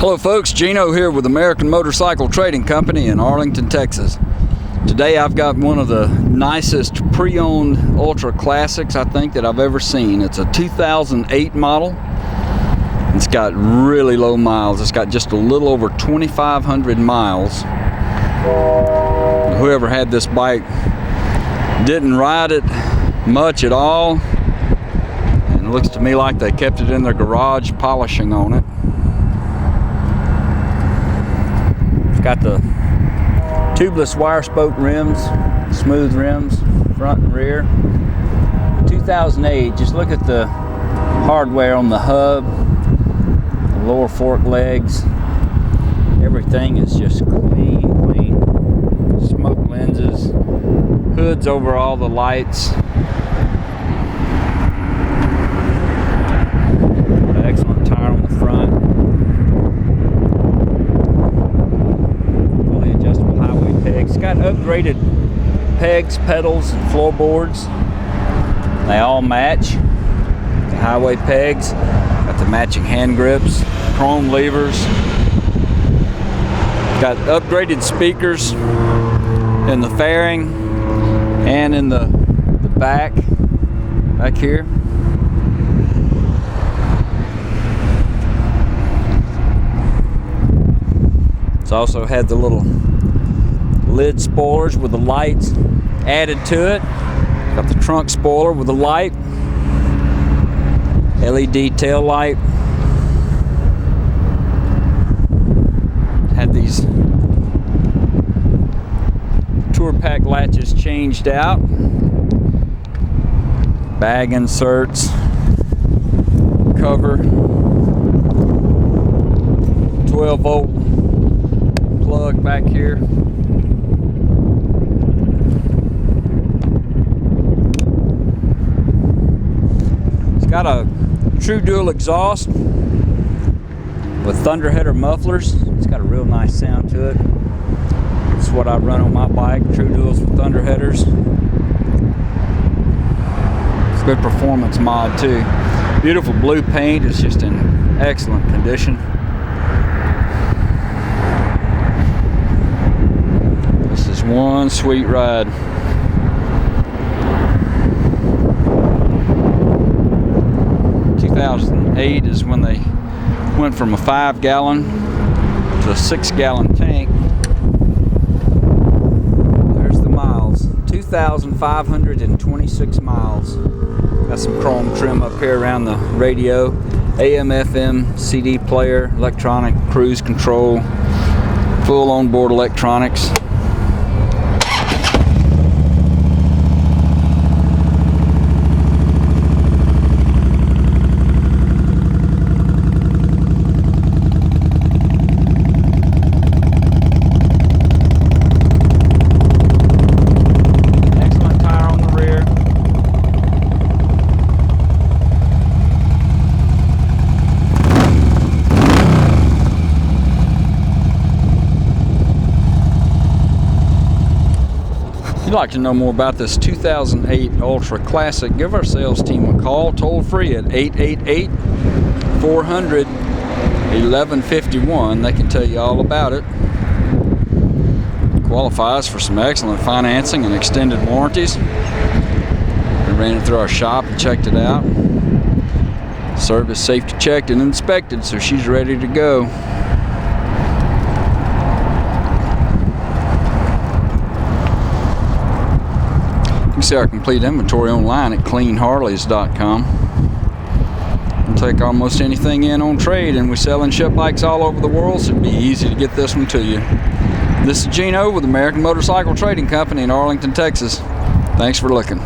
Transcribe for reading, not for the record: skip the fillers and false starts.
Hello folks, Gino here with American Motorcycle Trading Company in Arlington, Texas. Today I've got one of the nicest pre-owned ultra classics I think that I've ever seen. It's a 2008 model. It's got really low miles. It's got just a little over 2,500 miles. Whoever had this bike didn't ride it much at all. And it looks to me like they kept it in their garage polishing on it. Got the tubeless wire spoke rims, smooth rims, front and rear. 2008, just look at the hardware on the hub, the lower fork legs. Everything is just clean. Smoke lenses, hoods over all the lights. Excellent tire on the front. It's got upgraded pegs, pedals, and floorboards. They all match. The highway pegs, got the matching hand grips, chrome levers. Got upgraded speakers in the fairing and in the back here. It's also had the little lid spoilers with the lights added to it. Got the trunk spoiler with the light, LED tail light. Had these tour pack latches changed out. Bag inserts, cover, 12-volt plug back here. Got a true dual exhaust with thunderheader mufflers. It's got a real nice sound to it. It's what I run on my bike, true duals with thunderheaders. It's a good performance mod too. Beautiful blue paint. It's just in excellent condition. This is one sweet ride. 2008 is when they went from a 5-gallon to a 6-gallon tank. There's the miles, 2,526 miles. Got some chrome trim up here around the radio, AM, FM, CD player, electronic cruise control, full onboard electronics. If you'd like to know more about this 2008 Ultra Classic, give our sales team a call toll free at 888-400-1151. They can tell you all about it. Qualifies for some excellent financing and extended warranties. We ran it through our shop and checked it out. Service safety checked and inspected, so she's ready to go. You can see our complete inventory online at cleanharleys.com. We'll take almost anything in on trade, and we sell and ship bikes all over the world, so it'd be easy to get this one to you. This is Gino with American Motorcycle Trading Company in Arlington, Texas. Thanks for looking.